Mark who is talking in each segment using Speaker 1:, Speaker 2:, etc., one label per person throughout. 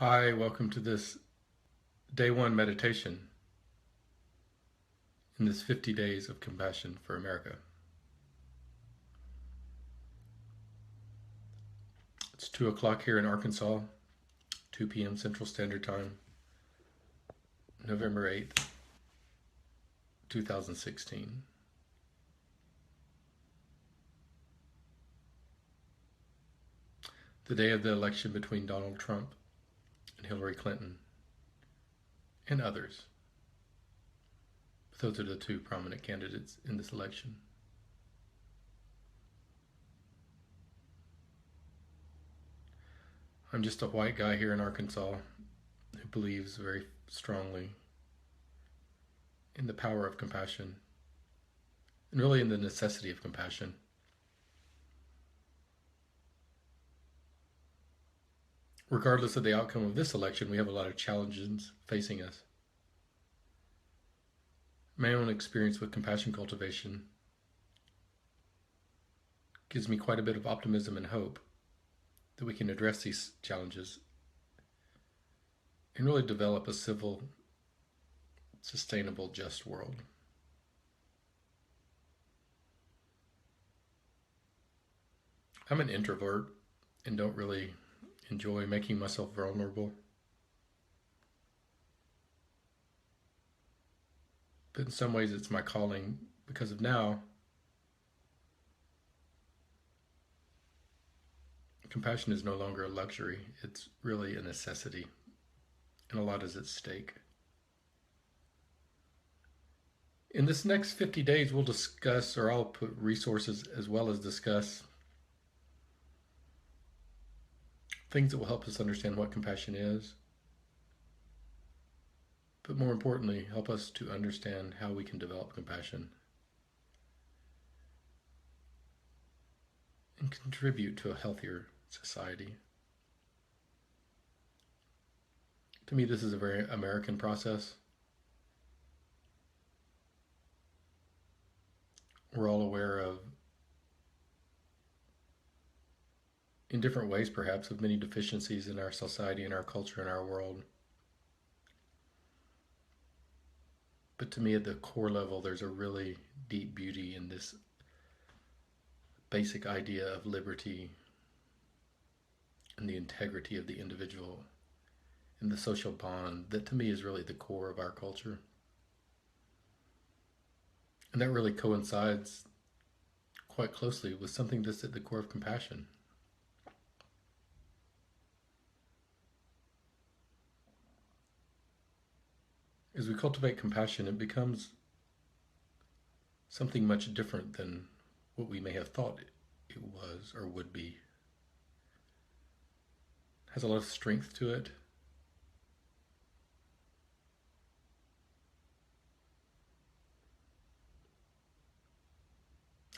Speaker 1: Hi, welcome to this day one meditation in this 50 days of compassion for America. It's 2 o'clock here in Arkansas, 2 p.m. Central Standard Time, November 8th, 2016. The day of the election between Donald Trump and Hillary Clinton and others. But those are the two prominent candidates in this election. I'm just a white guy here in Arkansas who believes very strongly in the power of compassion and really in the necessity of compassion. Regardless of the outcome of this election, we have a lot of challenges facing us. My own experience with compassion cultivation gives me quite a bit of optimism and hope that we can address these challenges and really develop a civil, sustainable, just world. I'm an introvert and don't really enjoy making myself vulnerable. But in some ways, it's my calling because of now, compassion is no longer a luxury. It's really a necessity, and a lot is at stake. In this next 50 days, we'll discuss, or I'll put resources as well as discuss things that will help us understand what compassion is, but more importantly, help us to understand how we can develop compassion and contribute to a healthier society. To me, this is a very American process. We're all aware of, in different ways perhaps, of many deficiencies in our society, in our culture, in our world. But to me, at the core level, there's a really deep beauty in this basic idea of liberty and the integrity of the individual and the social bond that to me is really the core of our culture. And that really coincides quite closely with something that's at the core of compassion. As we cultivate compassion, it becomes something much different than what we may have thought it was or would be. It has a lot of strength to it.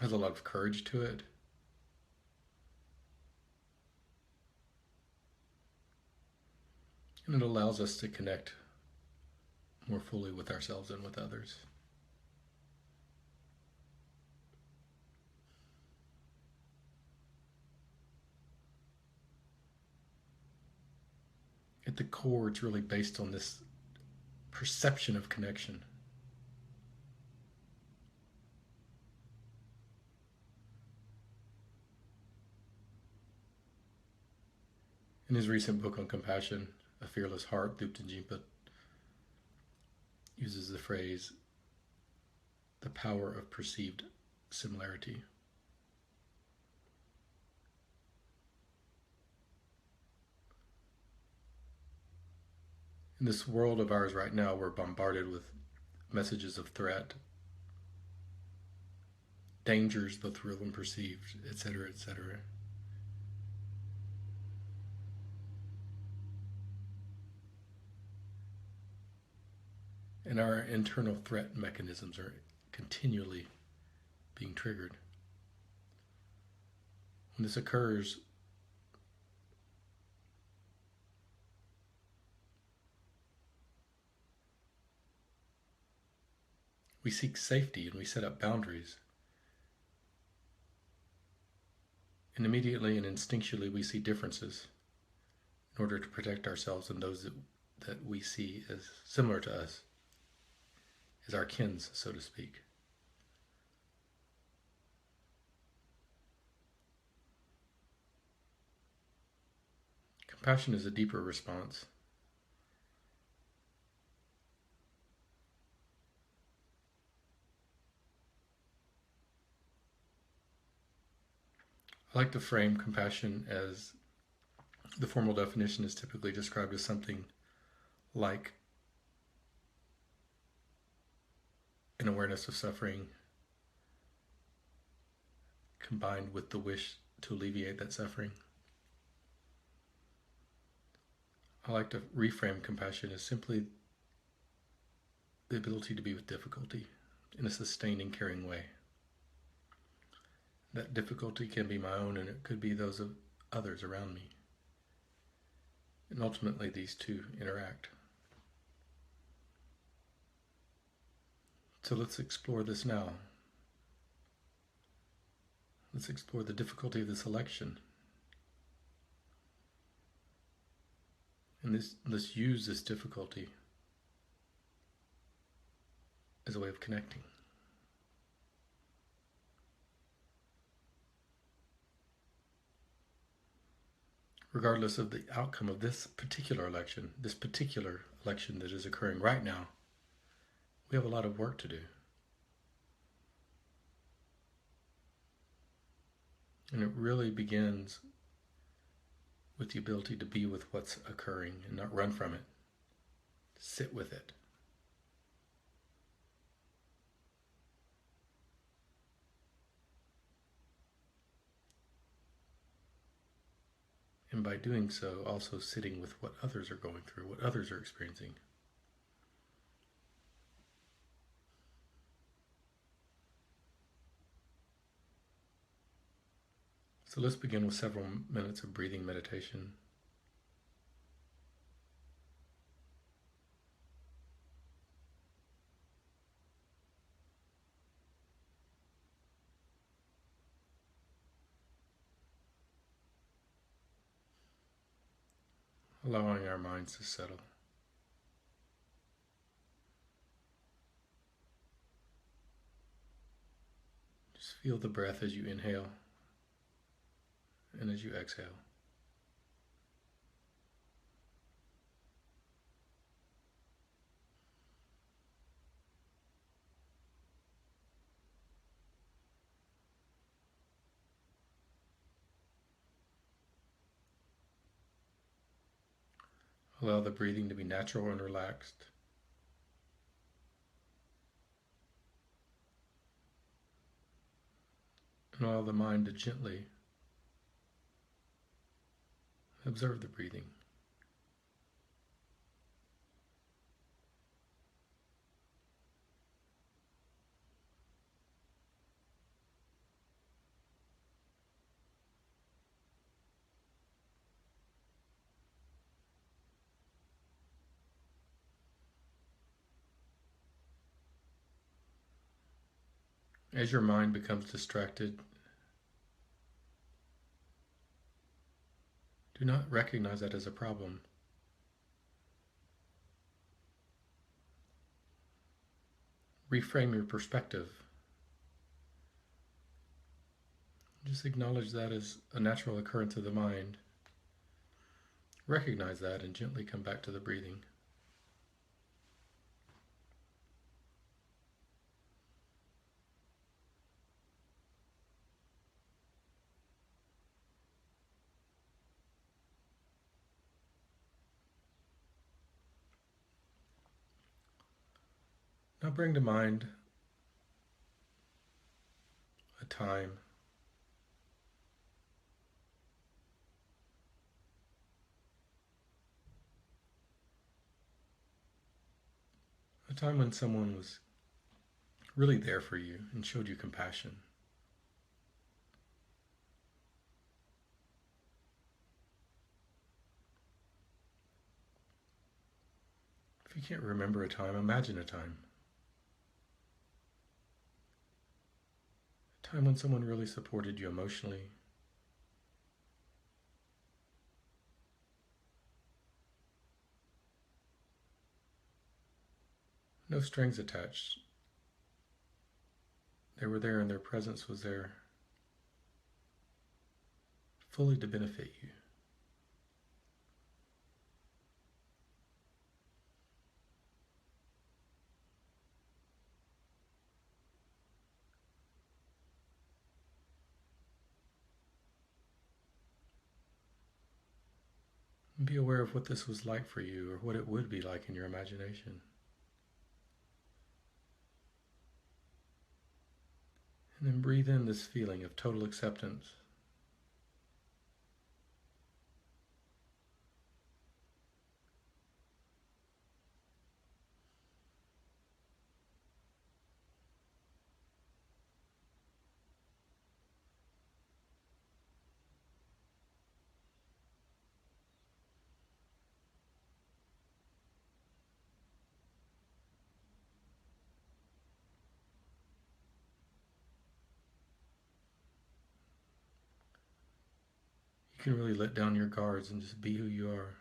Speaker 1: Has a lot of courage to it. And it allows us to connect more fully with ourselves and with others. At the core, it's really based on this perception of connection. In his recent book on compassion, A Fearless Heart, Thupten Jinpa uses the phrase, the power of perceived similarity. In this world of ours right now, we're bombarded with messages of threat, dangers both real and perceived, etc., etc. And our internal threat mechanisms are continually being triggered. When this occurs, we seek safety and we set up boundaries. And immediately and instinctually we see differences in order to protect ourselves and those that we see as similar to us, as our kins, so to speak. Compassion is a deeper response. I like to frame compassion as the formal definition is typically described as something like an awareness of suffering combined with the wish to alleviate that suffering. I like to reframe compassion as simply the ability to be with difficulty in a sustaining, caring way. That difficulty can be my own and it could be those of others around me. And ultimately, these two interact. So let's explore this now. Let's explore the difficulty of this election. And let's use this difficulty as a way of connecting. Regardless of the outcome of this particular election that is occurring right now, we have a lot of work to do. And it really begins with the ability to be with what's occurring and not run from it. Sit with it. And by doing so, also sitting with what others are going through, what others are experiencing. So let's begin with several minutes of breathing meditation. Allowing our minds to settle. Just feel the breath as you inhale and as you exhale. Allow the breathing to be natural and relaxed. And allow the mind to gently observe the breathing. As your mind becomes distracted, do not recognize that as a problem. Reframe your perspective. Just acknowledge that as a natural occurrence of the mind. Recognize that and gently come back to the breathing. Now bring to mind a time when someone was really there for you and showed you compassion. If you can't remember a time, imagine a time. A time when someone really supported you emotionally, No strings attached. They were there and their presence was there fully to benefit you. And be aware of what this was like for you or what it would be like in your imagination. And then breathe in this feeling of total acceptance. You can really let down your guards and just be who you are.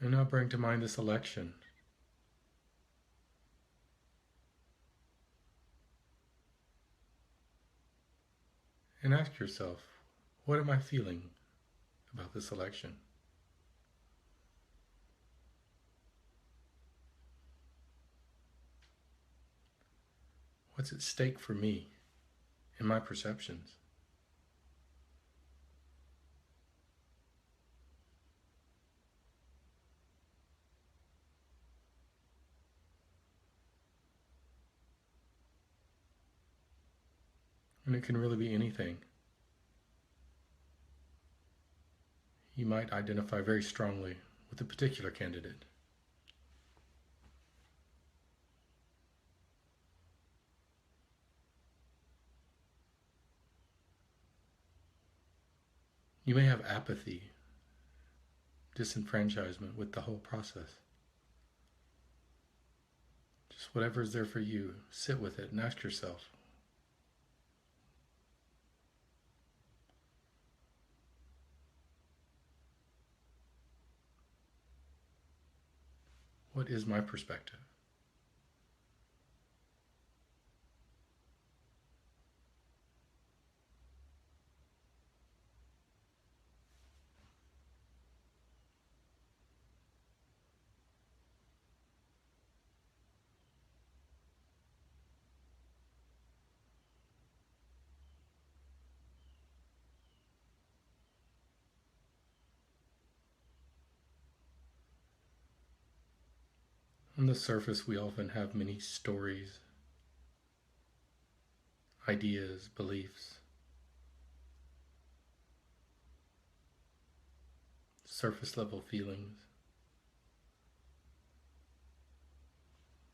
Speaker 1: And now bring to mind this election. And ask yourself, what am I feeling about this election? What's at stake for me in my perceptions? And it can really be anything. You might identify very strongly with a particular candidate. You may have apathy, disenfranchisement with the whole process. Just whatever is there for you, sit with it and ask yourself, what is my perspective? On the surface, we often have many stories, ideas, beliefs, surface level feelings.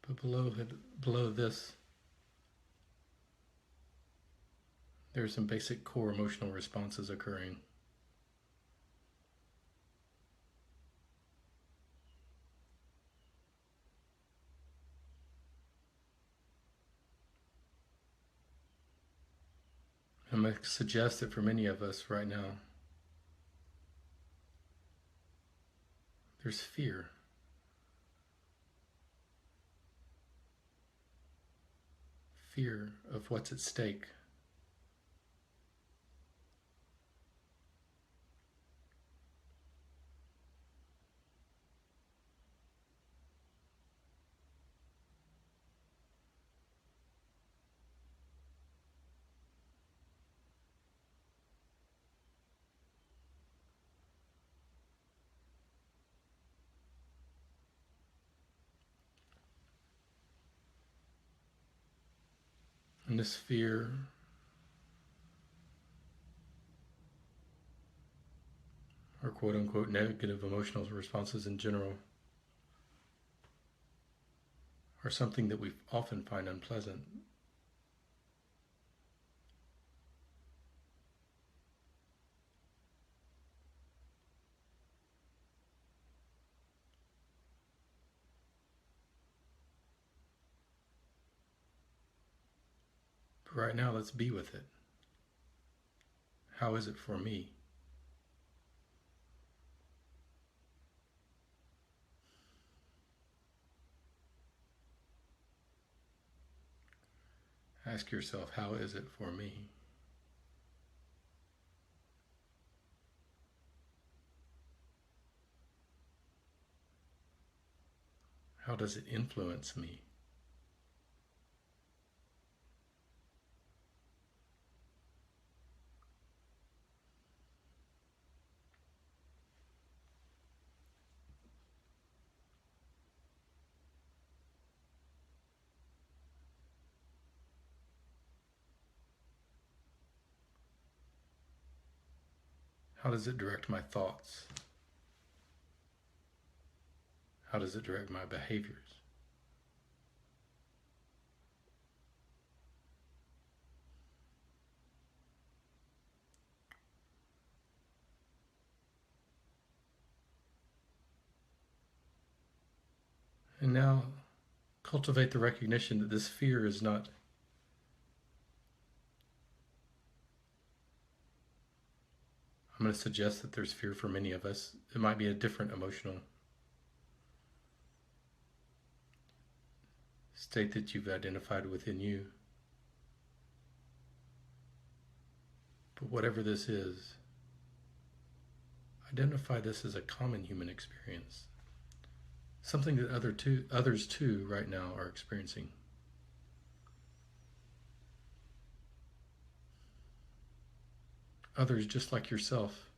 Speaker 1: But below this, there are some basic core emotional responses occurring. I'm going to suggest that for many of us right now, there's fear. Fear of what's at stake. And this fear or quote unquote negative emotional responses in general are something that we often find unpleasant. But right now, let's be with it. How is it for me? Ask yourself, how is it for me? How does it influence me? How does it direct my thoughts? How does it direct my behaviors? And now cultivate the recognition that this fear is not I'm going to suggest that there's fear for many of us. It might be a different emotional state that you've identified within you. But whatever this is, identify this as a common human experience. Something that others too right now are experiencing. Others just like yourself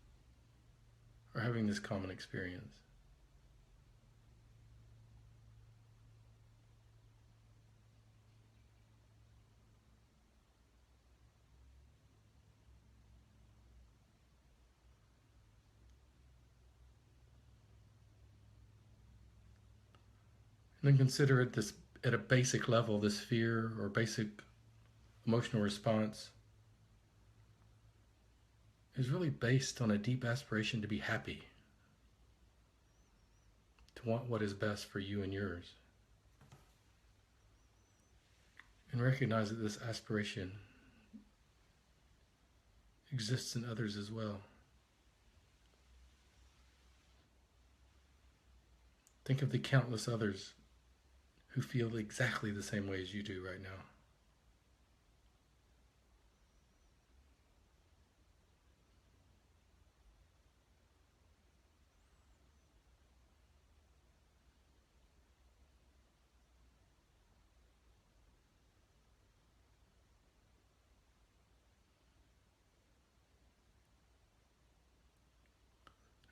Speaker 1: are having this common experience. And then consider it this at a basic level, this fear or basic emotional response is really based on a deep aspiration to be happy, to want what is best for you and yours. And recognize that this aspiration exists in others as well. Think of the countless others who feel exactly the same way as you do right now.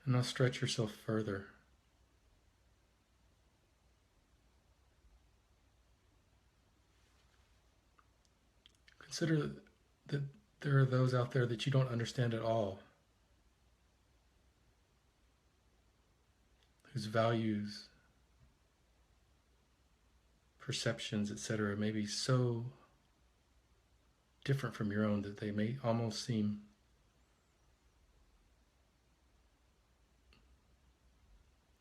Speaker 1: And now stretch yourself further. Consider that there are those out there that you don't understand at all, whose values, perceptions, etc. may be so different from your own that they may almost seem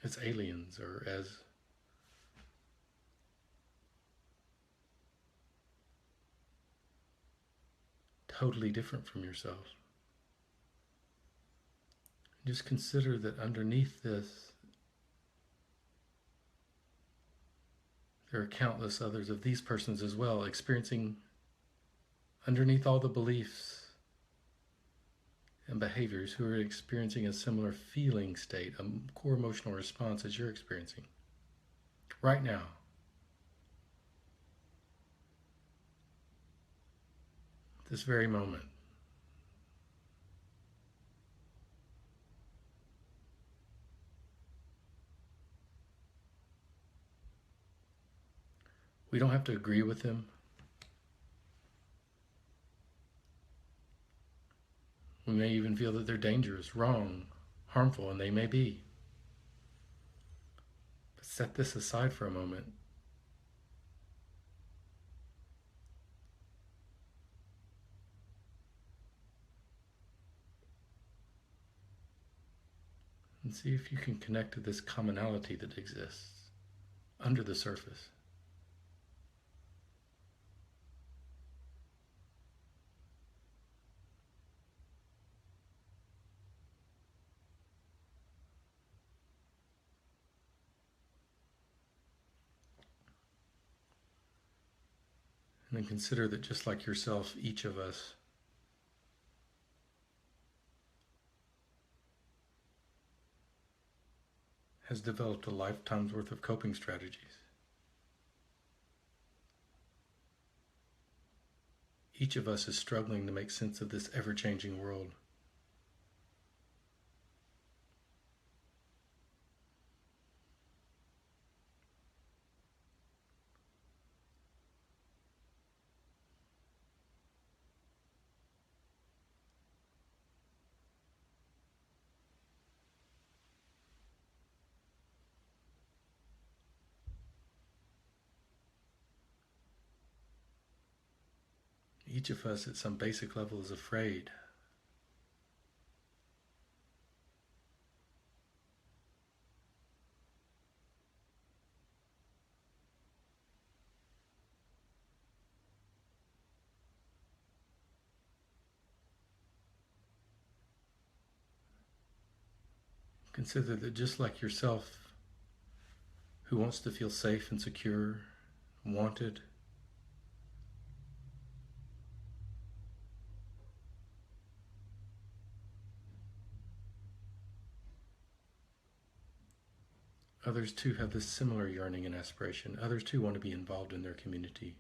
Speaker 1: as aliens or as totally different from yourself. Just consider that underneath this, there are countless others of these persons as well, experiencing underneath all the beliefs and behaviors, who are experiencing a similar feeling state, a core emotional response as you're experiencing right now. This very moment. We don't have to agree with them. We may even feel that they're dangerous, wrong, harmful, and they may be. But set this aside for a moment. And see if you can connect to this commonality that exists under the surface. And then consider that just like yourself, each of us has developed a lifetime's worth of coping strategies. Each of us is struggling to make sense of this ever-changing world. Each of us at some basic level is afraid. Consider that just like yourself, who wants to feel safe and secure, wanted, others too have this similar yearning and aspiration. Others too want to be involved in their community.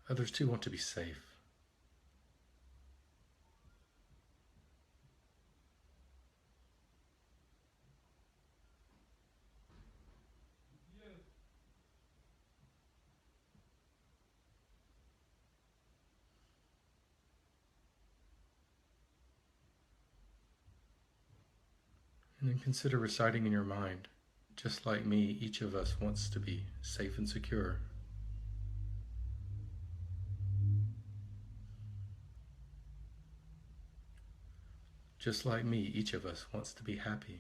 Speaker 1: Others too want to be safe. And then consider reciting in your mind, just like me, each of us wants to be safe and secure. Just like me, each of us wants to be happy.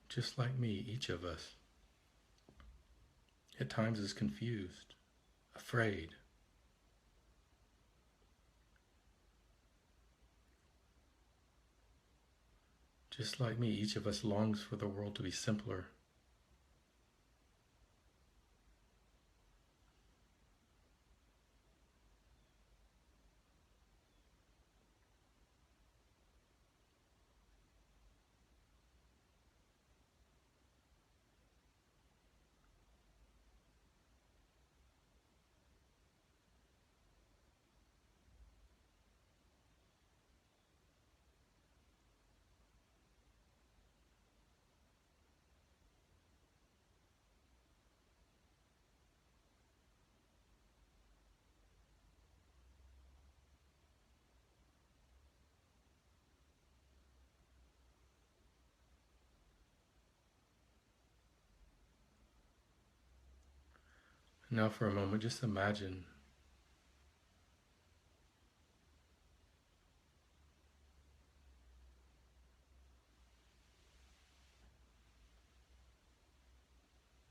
Speaker 1: Just like me, each of us at times is confused, afraid. Just like me, each of us longs for the world to be simpler. Now for a moment, just imagine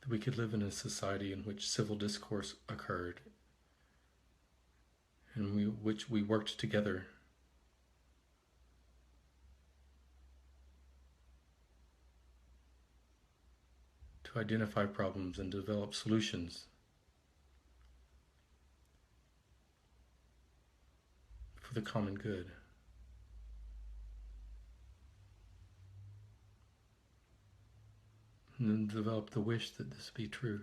Speaker 1: that we could live in a society in which civil discourse occurred, in which we worked together to identify problems and develop solutions for the common good. And then develop the wish that this be true.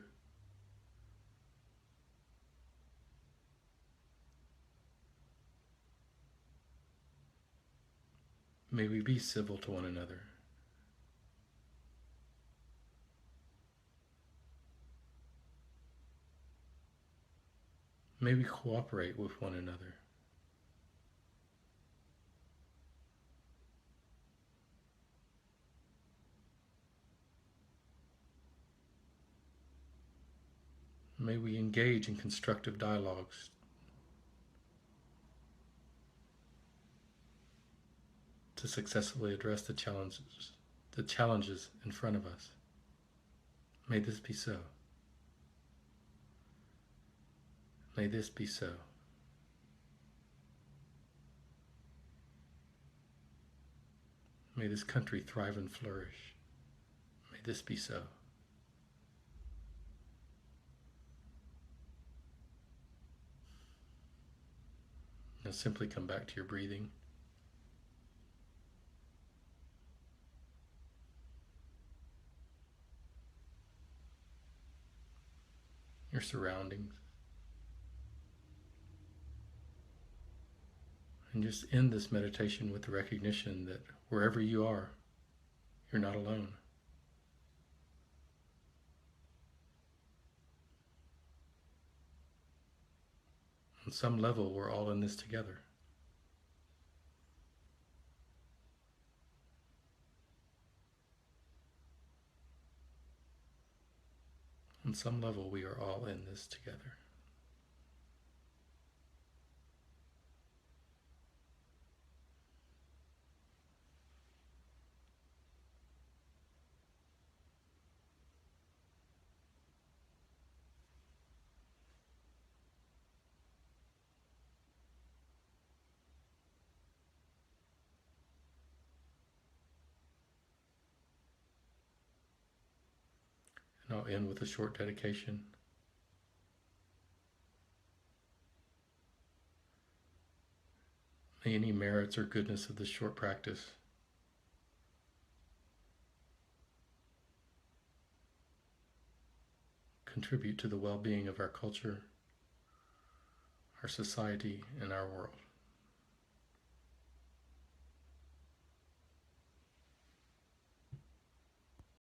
Speaker 1: May we be civil to one another. May we cooperate with one another. May we engage in constructive dialogues to successfully address the challenges in front of us. May this be so. May this be so. May this country thrive and flourish. May this be so. Now simply come back to your breathing. Your surroundings. And just end this meditation with the recognition that wherever you are, you're not alone. On some level, we're all in this together. On some level, we are all in this together. And I'll end with a short dedication. May any merits or goodness of this short practice contribute to the well-being of our culture, our society, and our world.